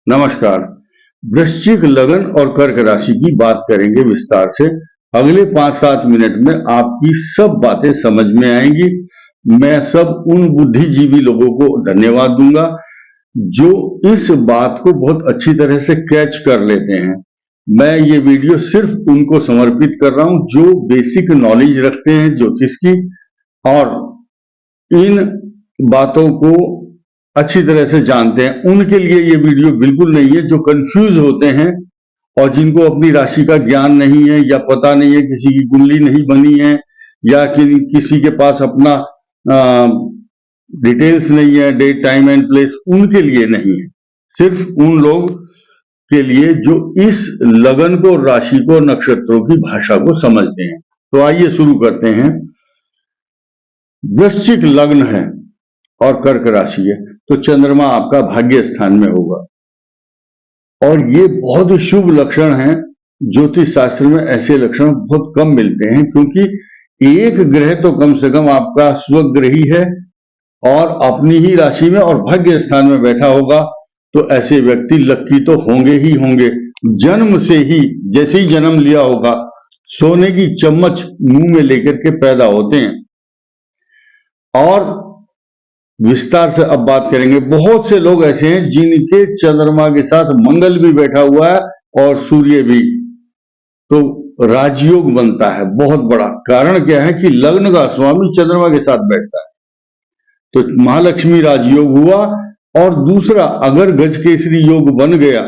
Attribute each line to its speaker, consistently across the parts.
Speaker 1: नमस्कार। वृश्चिक लगन और कर्क राशि की बात करेंगे विस्तार से। अगले 5-7 मिनट में आपकी सब बातें समझ में आएंगी। मैं सब उन बुद्धिजीवी लोगों को धन्यवाद दूंगा जो इस बात को बहुत अच्छी तरह से कैच कर लेते हैं। मैं ये वीडियो सिर्फ उनको समर्पित कर रहा हूं जो बेसिक नॉलेज रखते हैं ज्योतिष की और इन बातों को अच्छी तरह से जानते हैं। उनके लिए ये वीडियो बिल्कुल नहीं है। जो कंफ्यूज होते हैं और जिनको अपनी राशि का ज्ञान नहीं है या पता नहीं है, किसी की कुंडली नहीं बनी है या किसी के पास अपना डिटेल्स नहीं है, डेट टाइम एंड प्लेस, उनके लिए नहीं है। सिर्फ उन लोग के लिए जो इस लगन को, राशि को, नक्षत्रों की भाषा को समझते हैं। तो आइए शुरू करते हैं। वृश्चिक लग्न है और कर्क राशि है तो चंद्रमा आपका भाग्य स्थान में होगा और ये बहुत ही शुभ लक्षण है। ज्योतिष शास्त्र में ऐसे लक्षण बहुत कम मिलते हैं क्योंकि एक ग्रह तो कम से कम आपका स्वग्रही है और अपनी ही राशि में और भाग्य स्थान में बैठा होगा। तो ऐसे व्यक्ति लक्की तो होंगे ही होंगे। जन्म से ही, जैसे ही जन्म लिया होगा, सोने की चम्मच मुंह में लेकर के पैदा होते हैं। और विस्तार से अब बात करेंगे। बहुत से लोग ऐसे हैं जिनके चंद्रमा के साथ मंगल भी बैठा हुआ है और सूर्य भी, तो राजयोग बनता है बहुत बड़ा। कारण क्या है कि लग्न का स्वामी चंद्रमा के साथ बैठता है तो महालक्ष्मी राजयोग हुआ। और दूसरा, अगर गजकेसरी योग बन गया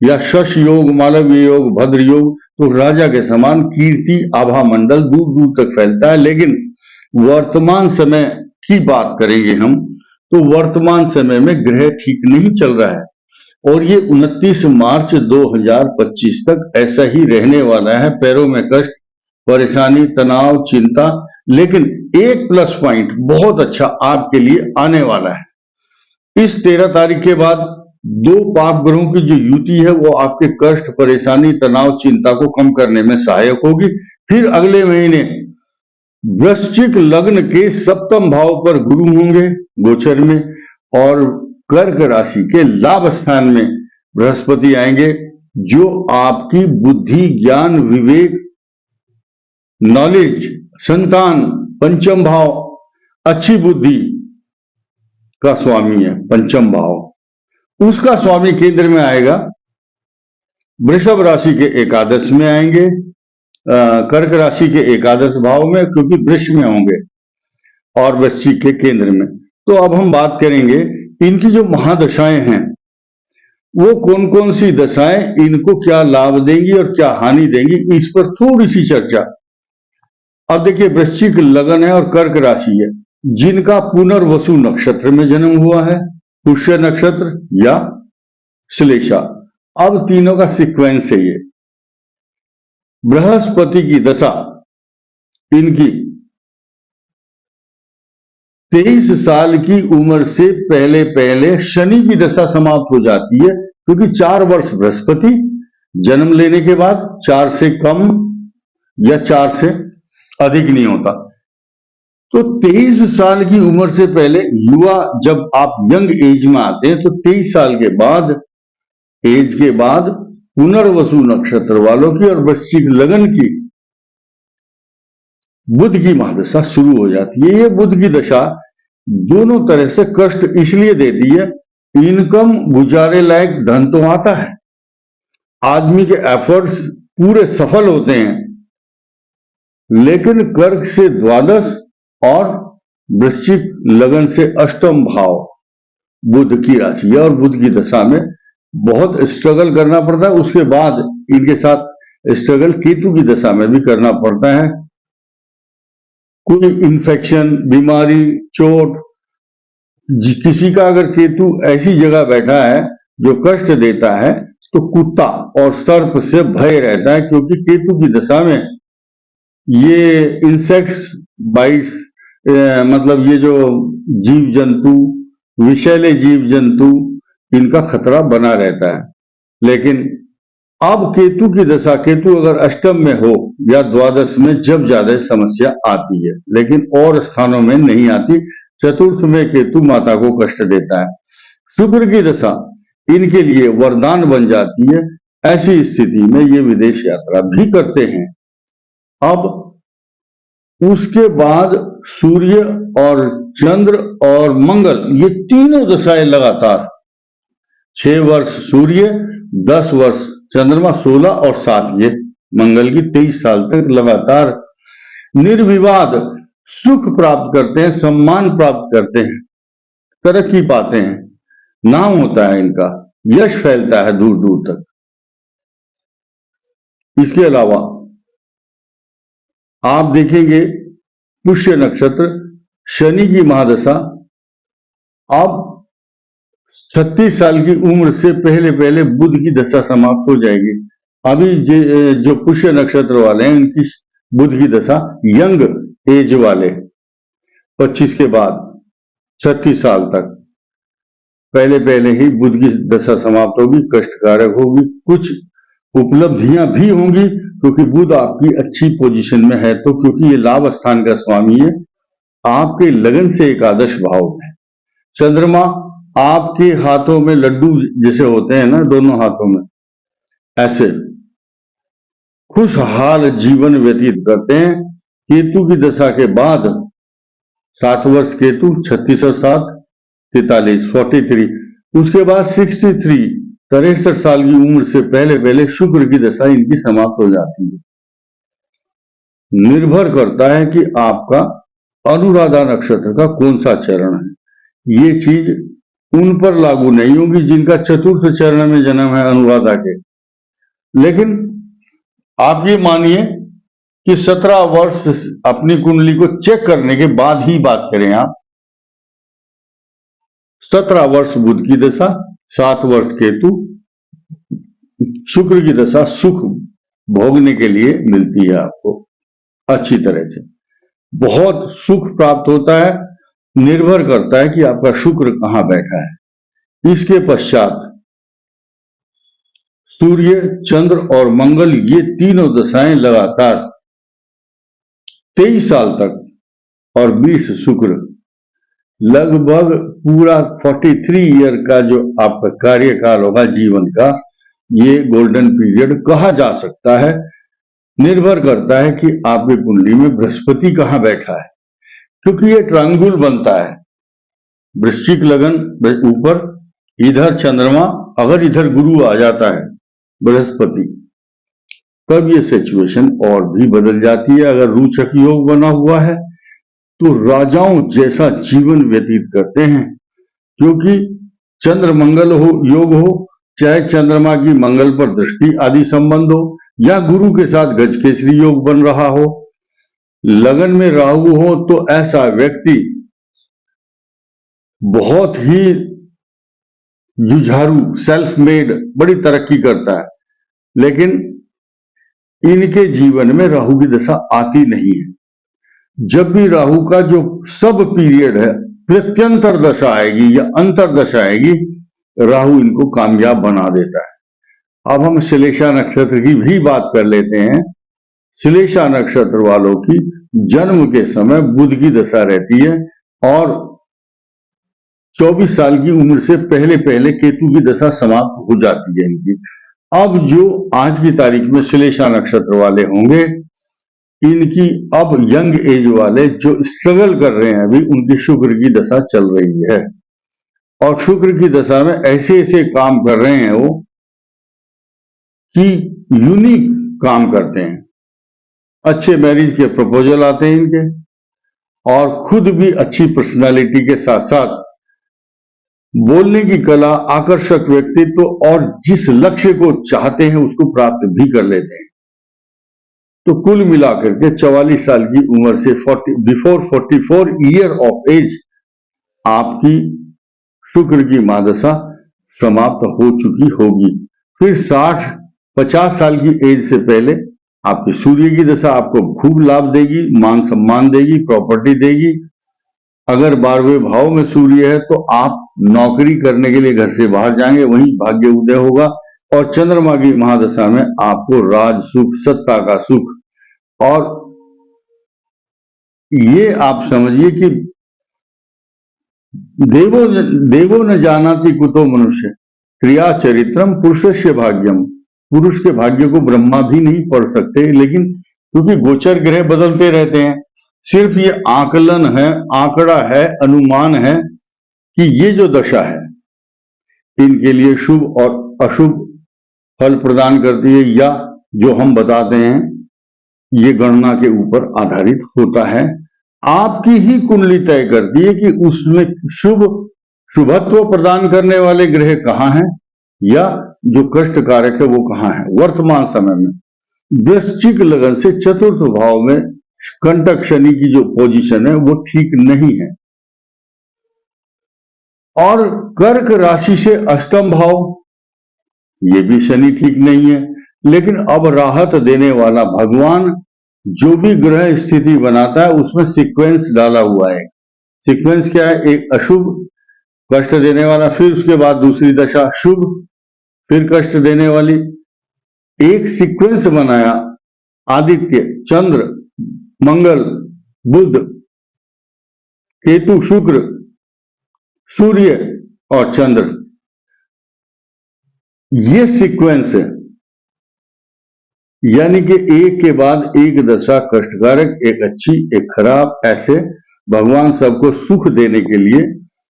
Speaker 1: या शश योग, मालव्य योग, भद्र योग, तो राजा के समान कीर्ति आभा मंडल दूर दूर तक फैलता है। लेकिन वर्तमान समय की बात करेंगे हम तो वर्तमान समय में ग्रह ठीक नहीं चल रहा है और ये 29 मार्च 2025 तक ऐसा ही रहने वाला है। पैरों में कष्ट, परेशानी, तनाव, चिंता। लेकिन एक प्लस पॉइंट बहुत अच्छा आपके लिए आने वाला है। इस 13 तारीख के बाद दो पाप ग्रहों की जो युति है वो आपके कष्ट, परेशानी, तनाव, चिंता को कम करने में सहायक होगी। फिर अगले महीने वृश्चिक लग्न के सप्तम भाव पर गुरु होंगे गोचर में और कर्क राशि के लाभ स्थान में बृहस्पति आएंगे जो आपकी बुद्धि, ज्ञान, विवेक, नॉलेज, संतान, पंचम भाव, अच्छी बुद्धि का स्वामी है। पंचम भाव उसका स्वामी केंद्र में आएगा। वृषभ राशि के एकादश में आएंगे, कर्क राशि के एकादश भाव में, क्योंकि वृष में होंगे और वृश्चिक के केंद्र में। तो अब हम बात करेंगे इनकी जो महादशाएं हैं वो कौन कौन सी दशाएं इनको क्या लाभ देंगी और क्या हानि देंगी, इस पर थोड़ी सी चर्चा। अब देखिए, वृश्चिक लगन है और कर्क राशि है जिनका पुनर्वसु नक्षत्र में जन्म हुआ है, पुष्य नक्षत्र या श्लेषा। अब तीनों का सीक्वेंस है ये। बृहस्पति की दशा इनकी 23 साल की उम्र से पहले पहले शनि की दशा समाप्त हो जाती है, क्योंकि 4 वर्ष बृहस्पति जन्म लेने के बाद 4 से कम या 4 से अधिक नहीं होता। तो 23 साल की उम्र से पहले युवा, जब आप यंग एज में आते हैं तो 23 साल के बाद, एज के बाद पुनर्वसु नक्षत्र वालों की और वृश्चिक लगन की बुध की महादशा शुरू हो जाती है। ये बुध की दशा दोनों तरह से कष्ट इसलिए देती है, इनकम, गुजारे लायक धन तो आता है, आदमी के एफर्ट्स पूरे सफल होते हैं, लेकिन कर्क से द्वादश और वृश्चिक लगन से अष्टम भाव बुध की राशि है और बुध की दशा में बहुत स्ट्रगल करना पड़ता है। उसके बाद इनके साथ स्ट्रगल केतु की दशा में भी करना पड़ता है। कोई इन्फेक्शन, बीमारी, चोट, किसी का अगर केतु ऐसी जगह बैठा है जो कष्ट देता है तो कुत्ता और सर्प से भय रहता है, क्योंकि केतु की दशा में ये इंसेक्ट्स, बाइट्स, मतलब ये जो जीव जंतु, विषैले जीव जंतु, इनका खतरा बना रहता है। लेकिन अब केतु की दशा, केतु अगर अष्टम में हो या द्वादश में, जब ज्यादा समस्या आती है, लेकिन और स्थानों में नहीं आती। चतुर्थ में केतु माता को कष्ट देता है। शुक्र की दशा इनके लिए वरदान बन जाती है। ऐसी स्थिति में ये विदेश यात्रा भी करते हैं। अब उसके बाद सूर्य और चंद्र और मंगल, ये तीनों दशाएं लगातार 6 वर्ष सूर्य, 10 वर्ष चंद्रमा, 16 और 7 ये मंगल की 23 साल तक लगातार निर्विवाद सुख प्राप्त करते हैं, सम्मान प्राप्त करते हैं, तरक्की पाते हैं, नाम होता है इनका, यश फैलता है दूर दूर तक। इसके अलावा आप देखेंगे पुष्य नक्षत्र, शनि की महादशा अब 36 साल की उम्र से पहले पहले बुध की दशा समाप्त हो जाएगी। अभी जो पुष्य नक्षत्र वाले हैं उनकी बुध की दशा यंग एज वाले 25 के बाद 36 साल तक पहले पहले ही बुध की दशा समाप्त होगी, कष्टकारक होगी। कुछ उपलब्धियां भी होंगी क्योंकि बुध आपकी अच्छी पोजीशन में है, तो क्योंकि ये लाभ स्थान का स्वामी है, आपके लगन से एकादश भाव में। चंद्रमा आपके हाथों में लड्डू जैसे होते हैं ना, दोनों हाथों में, ऐसे खुशहाल जीवन व्यतीत करते हैं। केतु की दशा के बाद 7 वर्ष केतु, 36 और 7 43 43, उसके बाद 63 63 साल की उम्र से पहले पहले शुक्र की दशा इनकी समाप्त हो जाती है। निर्भर करता है कि आपका अनुराधा नक्षत्र का कौन सा चरण है। ये चीज उन पर लागू नहीं होगी जिनका चतुर्थ चरण में जन्म है अनुराधा के। लेकिन आप ये मानिए कि 17 वर्ष अपनी कुंडली को चेक करने के बाद ही बात करें आप। 17 वर्ष बुध की दशा, 7 वर्ष केतु, शुक्र की दशा सुख भोगने के लिए मिलती है आपको अच्छी तरह से, बहुत सुख प्राप्त होता है। निर्भर करता है कि आपका शुक्र कहां बैठा है। इसके पश्चात सूर्य, चंद्र और मंगल, ये तीनों दशाएं लगातार 23 साल तक, और 20 शुक्र, लगभग पूरा 43 ईयर का जो आपका कार्यकाल होगा जीवन का, ये गोल्डन पीरियड कहा जा सकता है। निर्भर करता है कि आपकी कुंडली में बृहस्पति कहां बैठा है, क्योंकि ये ट्रायंगुल बनता है। वृश्चिक लगन ऊपर, इधर चंद्रमा, अगर इधर गुरु आ जाता है बृहस्पति, तब ये सिचुएशन और भी बदल जाती है। अगर रोचक योग बना हुआ है तो राजाओं जैसा जीवन व्यतीत करते हैं, क्योंकि चंद्र मंगल हो योग हो, चाहे चंद्रमा की मंगल पर दृष्टि आदि संबंध हो, या गुरु के साथ गजकेसरी योग बन रहा हो, लगन में राहु हो, तो ऐसा व्यक्ति बहुत ही जुझारू, सेल्फ मेड, बड़ी तरक्की करता है। लेकिन इनके जीवन में राहु की दशा आती नहीं है। जब भी राहु का जो सब पीरियड है, प्रत्यंतर दशा आएगी या अंतर दशा आएगी, राहु इनको कामयाब बना देता है। अब हम श्लेषा नक्षत्र की भी बात कर लेते हैं। श्लेषा नक्षत्र वालों की जन्म के समय बुध की दशा रहती है, और 24 साल की उम्र से पहले पहले केतु की दशा समाप्त हो जाती है इनकी। अब जो आज की तारीख में श्लेषा नक्षत्र वाले होंगे, इनकी अब यंग एज वाले जो स्ट्रगल कर रहे हैं अभी, उनकी शुक्र की दशा चल रही है, और शुक्र की दशा में ऐसे ऐसे काम कर रहे हैं वो कि यूनिक काम करते हैं। अच्छे मैरिज के प्रपोजल आते हैं इनके, और खुद भी अच्छी पर्सनालिटी के साथ साथ बोलने की कला, आकर्षक व्यक्तित्व, और जिस लक्ष्य को चाहते हैं उसको प्राप्त भी कर लेते हैं। तो कुल मिलाकर के 44 साल की उम्र से बिफोर 44 ईयर ऑफ एज आपकी शुक्र की महादशा समाप्त हो चुकी होगी। फिर 50 साल की एज से पहले आपकी सूर्य की दशा आपको खूब लाभ देगी, मान सम्मान देगी, प्रॉपर्टी देगी। अगर 12वें भाव में सूर्य है तो आप नौकरी करने के लिए घर से बाहर जाएंगे, वहीं भाग्य उदय होगा। और चंद्रमा की महादशा में आपको राज सुख, सत्ता का सुख, और ये आप समझिए कि देवो न जानाति कुतो मनुष्य, त्रिया चरित्रम पुरुषस्य भाग्यम। पुरुष के भाग्य को ब्रह्मा भी नहीं पढ़ सकते, लेकिन क्योंकि गोचर ग्रह बदलते रहते हैं, सिर्फ ये आकलन है, आंकड़ा है, अनुमान है कि ये जो दशा है इनके लिए शुभ और अशुभ फल प्रदान करती है, या जो हम बताते हैं ये गणना के ऊपर आधारित होता है। आपकी ही कुंडली तय करती है कि उसमें शुभत्व प्रदान करने वाले ग्रह कहाँ हैं या जो कष्ट कारक है वो कहाँ है। वर्तमान समय में वृश्चिक लगन से चतुर्थ भाव में कंटक शनि की जो पोजीशन है वो ठीक नहीं है, और कर्क राशि से अष्टम भाव ये भी शनि ठीक नहीं है। लेकिन अब राहत देने वाला भगवान जो भी ग्रह स्थिति बनाता है उसमें सीक्वेंस डाला हुआ है। सीक्वेंस क्या है? एक अशुभ कष्ट देने वाला, फिर उसके बाद दूसरी दशा शुभ, फिर कष्ट देने वाली, एक सीक्वेंस बनाया। आदित्य, चंद्र, मंगल, बुध, केतु, शुक्र, सूर्य और चंद्र, ये सीक्वेंस है। यानी कि एक के बाद एक दशा कष्टकारक, एक अच्छी, एक खराब, ऐसे भगवान सबको सुख देने के लिए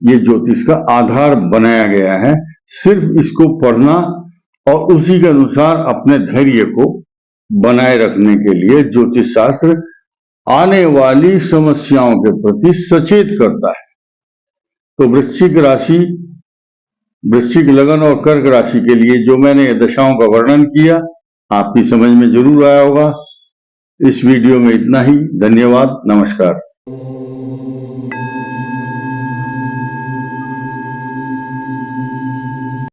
Speaker 1: ये ज्योतिष का आधार बनाया गया है। सिर्फ इसको पढ़ना और उसी के अनुसार अपने धैर्य को बनाए रखने के लिए ज्योतिष शास्त्र आने वाली समस्याओं के प्रति सचेत करता है। तो वृश्चिक राशि, वृश्चिक लगन और कर्क राशि के लिए जो मैंने दशाओं का वर्णन किया आपकी समझ में जरूर आया होगा। इस वीडियो में इतना ही। धन्यवाद, नमस्कार।